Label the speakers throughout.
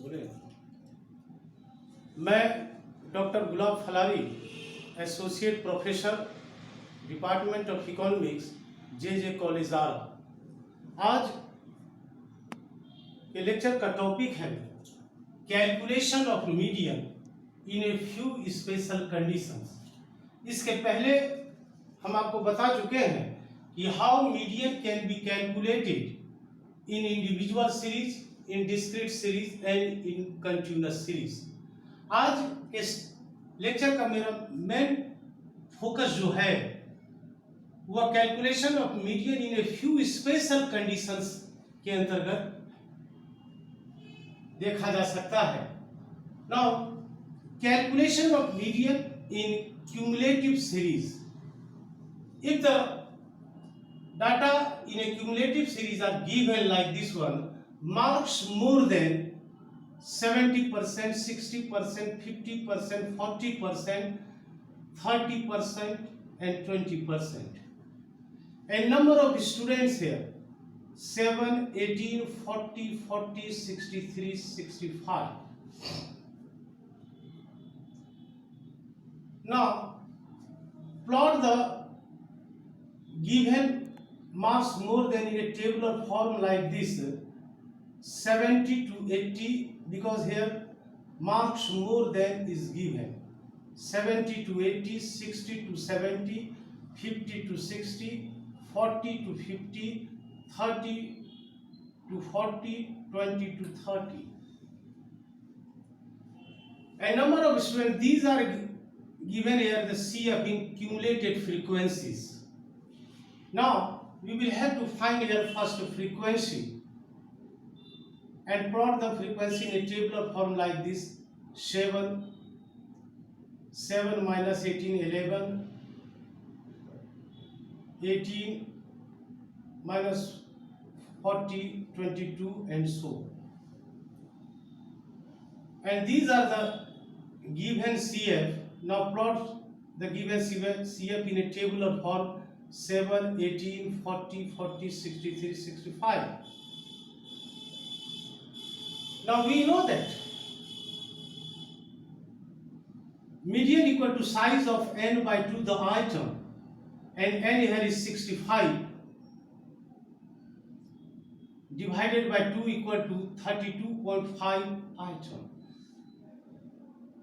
Speaker 1: बोले मैं doctor Gulab Falari, associate professor, department of economics, J college Arrah. आज के लेक्चर का टॉपिक है calculation of median in a few special conditions. इसके पहले हम आपको बता चुके हैं कि how median can be calculated in individual series, in discrete series and in continuous series. आज इस लेक्चर का मेरा मेन फोकस जो है वह calculation of median in a few special conditions के अंतर्गत देखा जा सकता है। Now calculation of median in cumulative series. If the data in a cumulative series are given like this one, marks more than 70%, 60%, 50%, 40%, 30% and 20%. And number of students here 7, 18, 40, 40, 63, 65. Now plot the given marks more than in a tabular form like this 70 to 80, because here marks more than is given 70 to 80, 60 to 70, 50 to 60, 40 to 50, 30 to 40, 20 to 30. A number of students, these are given here the CF in cumulated frequencies. Now we will have to find here first frequency and plot the frequency in a tabular form like this 7 minus 18 11, 18 minus 40 22 and so. And these are the given CF. Now plot the given CF in a tabular form 7, 18, 40, 40, 63, 65. Now we know that median equal to size of n by 2 the item, and n here is 65 divided by 2 equal to 32.5 item.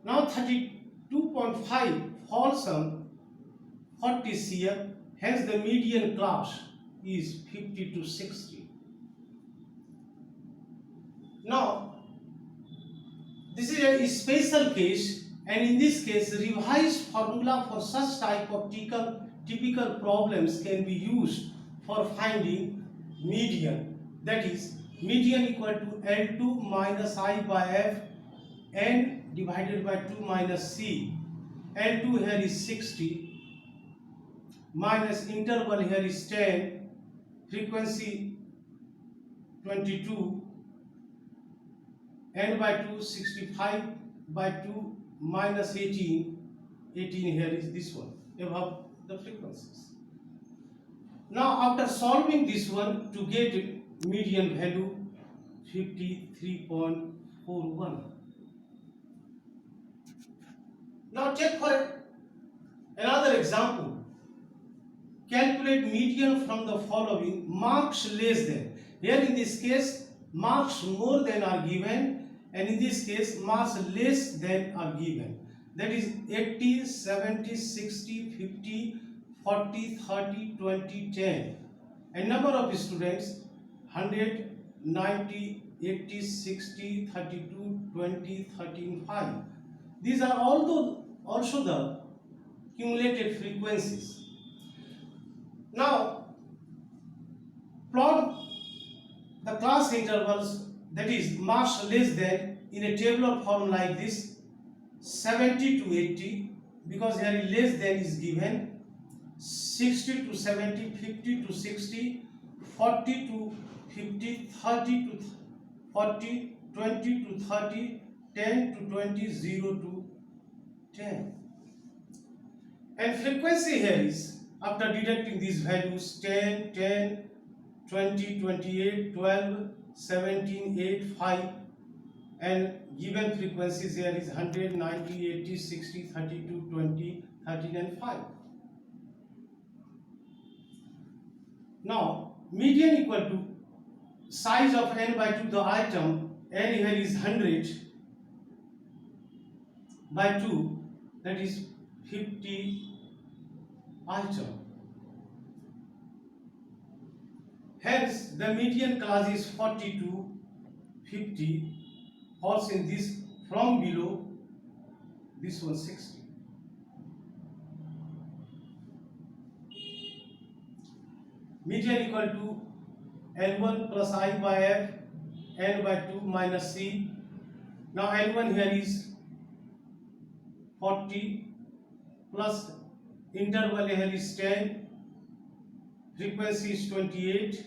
Speaker 1: Now 32.5 falls on 40 CF, hence the median class is 50 to 60. Now this is a special case, and in this case revised formula for such type of typical problems can be used for finding median. That is median equal to L2 minus I by F n divided by 2 minus C. L2 here is 60 minus interval here is 10, frequency 22, n by 2 65 by 2 minus 18, 18 here is this one above the frequencies. Now after solving this one to get median value 53.41. Now take for another example. Calculate median from the following marks less than. Here in this case marks more than are given, and in this case marks less than are given. That is 80, 70, 60, 50, 40, 30, 20, 10. And number of students 100, 90, 80, 60, 32, 20, 13, 5. These are also the cumulated frequencies. Now plot the class intervals, that is marks less than, in a tabular form like this 70 to 80, because here less than is given, 60 to 70, 50 to 60, 40 to 50, 30 to 40, 20 to 30, 10 to 20, 0 to 10. And frequency here is, after deducting these values 10, 10, 20, 28, 12, 17, 8, 5, and given frequencies here is 100, 90, 80, 60, 32, 20, 13 and 5. Now median equal to size of n by 2, the item n here is 100 by 2, that is 50 item. Hence the median class is 40 to 50, falls in this from below, this one 60. Median equal to N1 plus I by F, N by 2 minus C. Now N1 here is 40 plus interval here is 10, frequency is 28,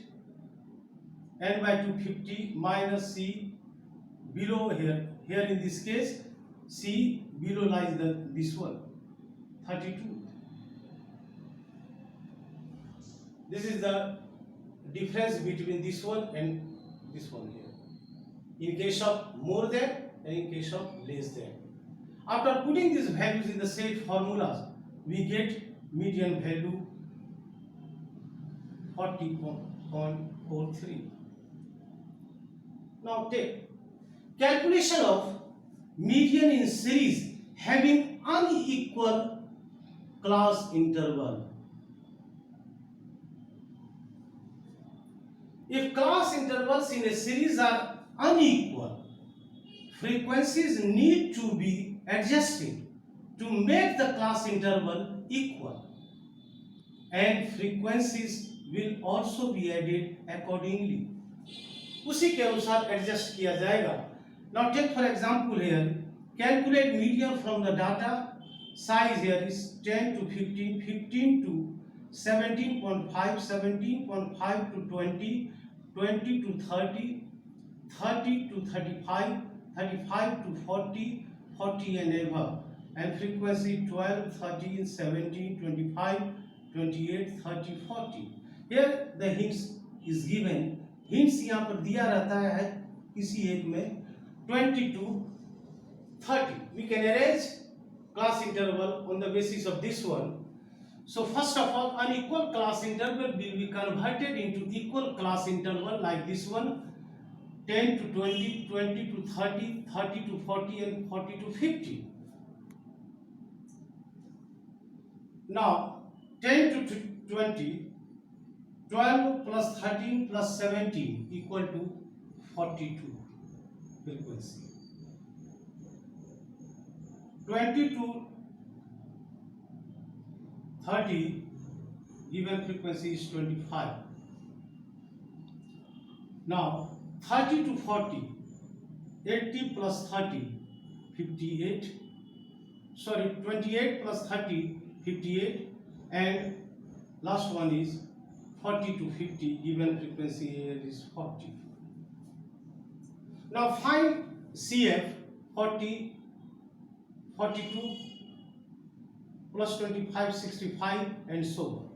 Speaker 1: N by 2 50 minus C below here in this case C below lies this one 32. This is the difference between this one and this one here, in case of more than and in case of less than. After putting these values in the set formulas, we get median value 40.43. Now take calculation of median in series having unequal class interval. If class intervals in a series are unequal, frequencies need to be adjusted to make the class interval equal, and frequencies will also be added accordingly. उसी के अनुसार adjust किया जाएगा. Now take for example here, calculate median from the data. Size here is 10 to 15, 15 to 17.5, 17.5 to 20, 20 to 30, 30 to 35, 35 to 40, 40 and above, and frequency 12, 13, 17, 25, 28, 30, 40. Here the hints is given. Hints यहाँ पर दिया रहता है किसी एक में 20 to 30. We can arrange class interval on the basis of this one. So first of all, unequal class interval will be converted into equal class interval like this one, 10 to 20, 20 to 30, 30 to 40 and 40 to 50. Now 10 to 20, 12 plus 13 plus 17 equal to 42 frequency. 20 to 30 given frequency is 25. Now 30 to 40, 80 plus 30, 58. Sorry, 28 plus 30, 58, and last one is 40 to 50, given frequency here is 40. Now find CF 40, 42 plus 25, 65 and so on.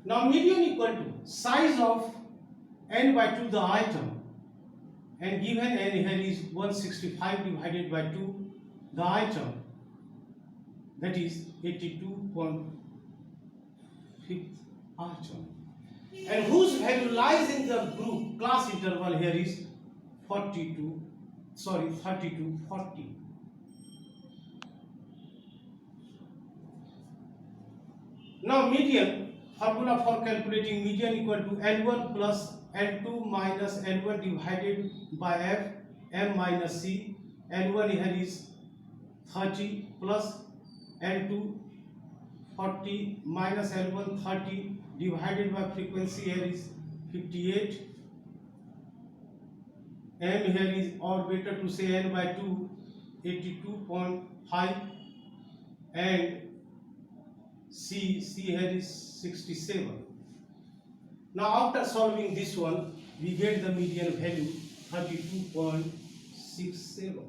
Speaker 1: Now median equal to size of n by 2 the item, and given n here is 165 divided by 2 the item, that is 82.5 item, and whose value lies in the group class interval here is 30 to 40. Now median formula for calculating median equal to N1 plus N2 minus N1 divided by F, M minus C. N1 here is 30 plus N2 40 minus N1 30 divided by frequency here is 58. M here is, or better to say N by 2, 82.5, and C here is 67. Now after solving this one, we get the median value 32.67.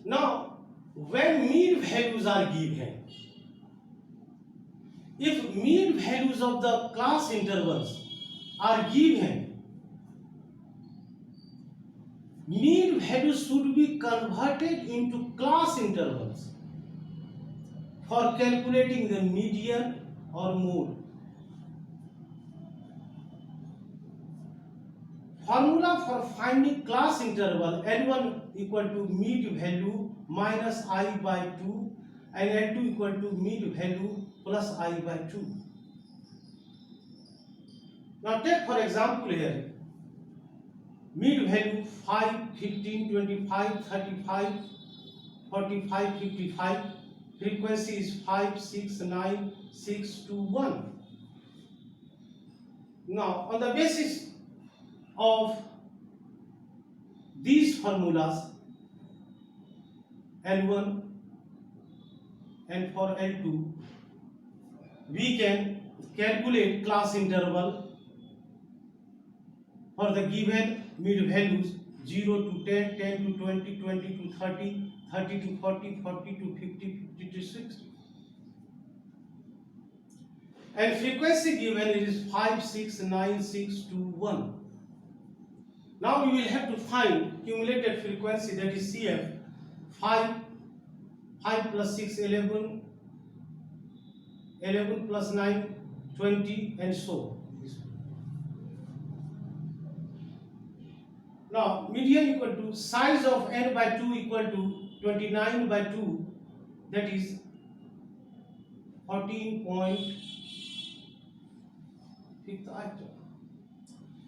Speaker 1: Now when mean values are given, if mean values of the class intervals are given, mean value should be converted into class intervals for calculating the median or mode. Formula for finding class interval L1 equal to mean value minus I by 2 and L2 equal to mean value plus I by 2. Now take for example here, mean value 5, 15, 25, 35, 45, 55, frequency is 5, 6, 9, 6, 2, 1. Now on the basis of these formulas L1 and for L2, we can calculate class interval for the given mid values 0 to 10, 10 to 20, 20 to 30, 30 to 40, 40 to 50, 50 to 60. And frequency given is 5, 6, 9, 6, 2, 1. Now we will have to find cumulative frequency, that is CF. 5 plus 6, 11, 11 plus 9, 20, and so on. Now median equal to size of n by 2 equal to 29 by 2, that is 14.5th item.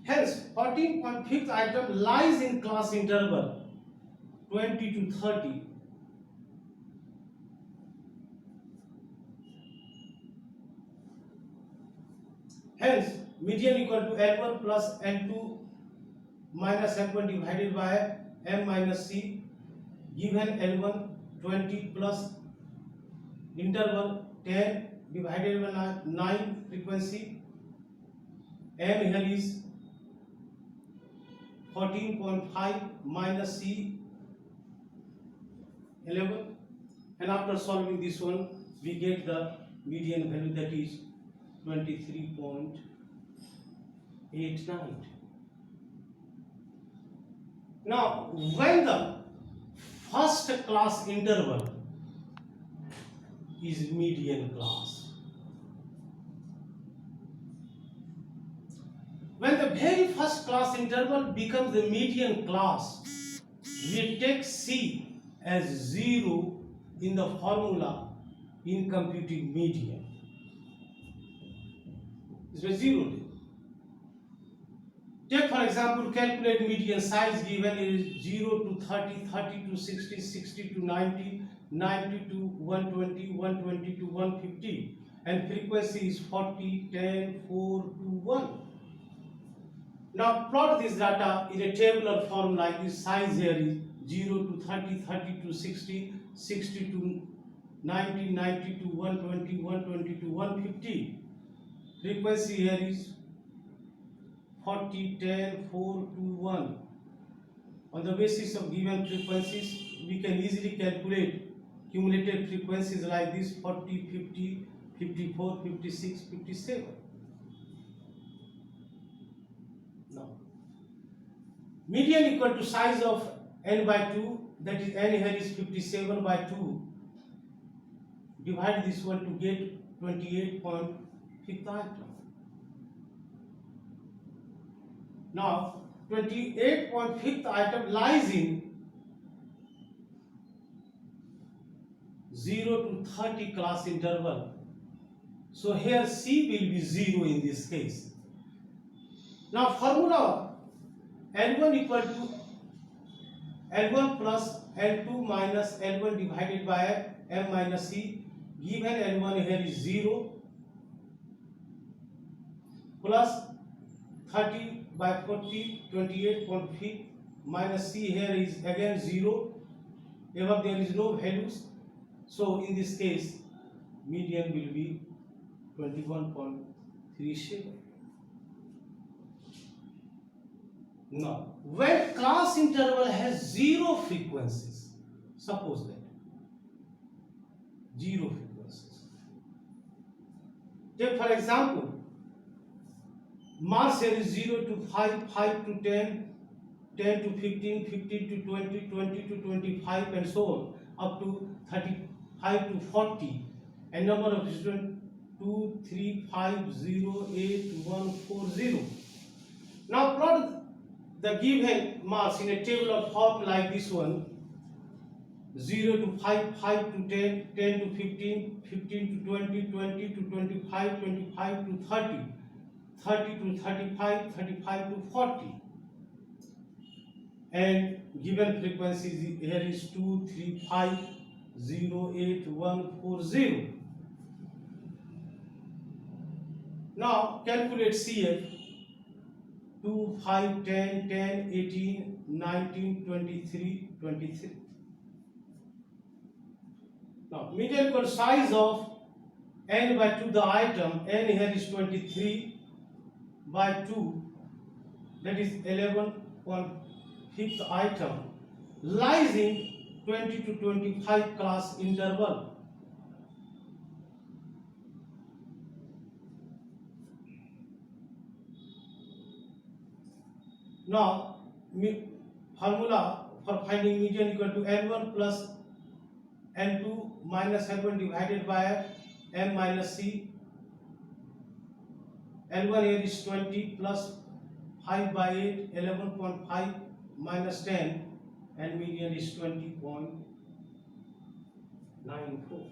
Speaker 1: Hence 14.5th item lies in class interval 20 to 30. Hence median equal to L1 plus L2 minus M1 divided by M minus C, given L1 20 plus interval 10 divided by 9 frequency, M here is 14.5 minus C 11, and after solving this one we get the median value, that is 23.89. Now when the first class interval is median class, when the very first class interval becomes the median class, we take C as 0 in the formula in computing median. It's a 0. Take for example, calculate median size given is 0 to 30, 30 to 60, 60 to 90, 90 to 120, 120 to 150, and frequency is 40, 10, 4 to 1. Now plot this data in a tabular form like this. Size here is 0 to 30, 30 to 60, 60 to 90, 90 to 120, 120 to 150. Frequency here is 40, 10, 4 to 1. On the basis of given frequencies, we can easily calculate cumulative frequencies like this: 40, 50, 54, 56, 57. Now, median equal to size of n by 2, that is n here is 57 by 2. Divide this one to get 28.5th item. Now 28.5th item lies in 0 to 30 class interval. So here C will be 0 in this case. Now formula L1 equal to L1 plus L2 minus L1 divided by M minus C, given L1 here is 0 plus 30 by 40, 28.5 minus C here is again 0. Above there is no values. So in this case, median will be 21.37. Now, when class interval has 0 frequencies, suppose that 0 frequencies. Take for example, marks here is 0 to 5, 5 to 10, 10 to 15, 15 to 20, 20 to 25, and so on, up to 35 to 40. And number of students 2, 3, 5, 0, 8, 1, 4, 0. Now plot the given marks in a table of form like this one: 0 to 5, 5 to 10, 10 to 15, 15 to 20, 20 to 25, 25 to 30, 30 to 35, 35 to 40. And given frequencies here is 2, 3, 5, 0, 8, 1, 4, 0. Now calculate CF: 2, 5, 10, 10, 18, 19, 23, 23. Now median equal size of n by 2 the item, n here is 23 by 2, that is 11.5th item, lies in 20 to 25 class interval. Now formula for finding median equal to n1 plus n2 minus n1 divided by m minus c. n1 here is 20 plus 5 by 8, 11.5 minus 10, and median is 20.94.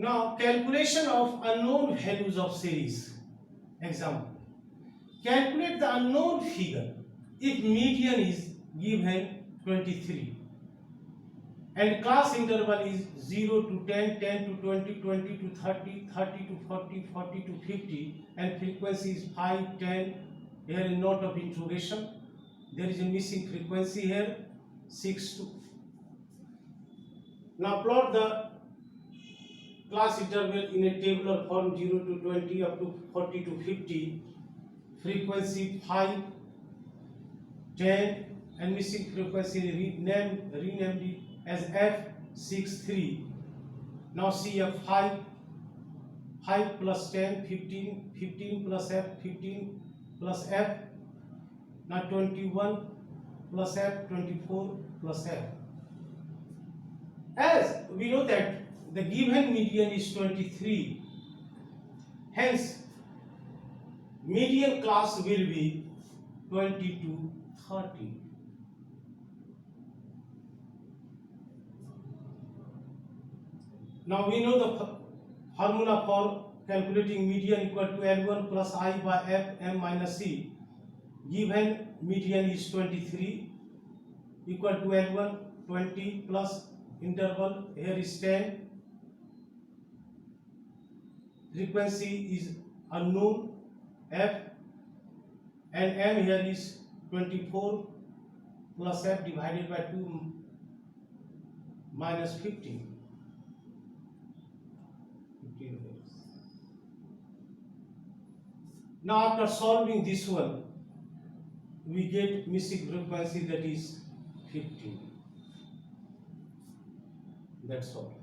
Speaker 1: Now calculation of unknown values of series. Example: calculate the unknown figure if median is given 23 and class interval is 0 to 10, 10 to 20, 20 to 30, 30 to 40, 40 to 50, and frequency is 5, 10. Here is note of interrogation. There is a missing frequency here, 6 to. Now plot the class interval in a tabular form: 0 to 20 up to 40 to 50, frequency 5, 10, and missing frequency renamed it as F63. Now CF 5, 5 plus 10, 15, 15 plus F, 15 plus F, now 21 plus F, 24 plus F. As we know that the given median is 23, hence median class will be 20 to 30. Now we know the formula for calculating median equal to L1 plus I by F m minus c. Given median is 23 equal to L1 20 plus interval here is 10. Frequency is unknown F, and m here is 24 plus F divided by 2 minus 15. Now after solving this one, we get missing frequency, that is 15. That's all.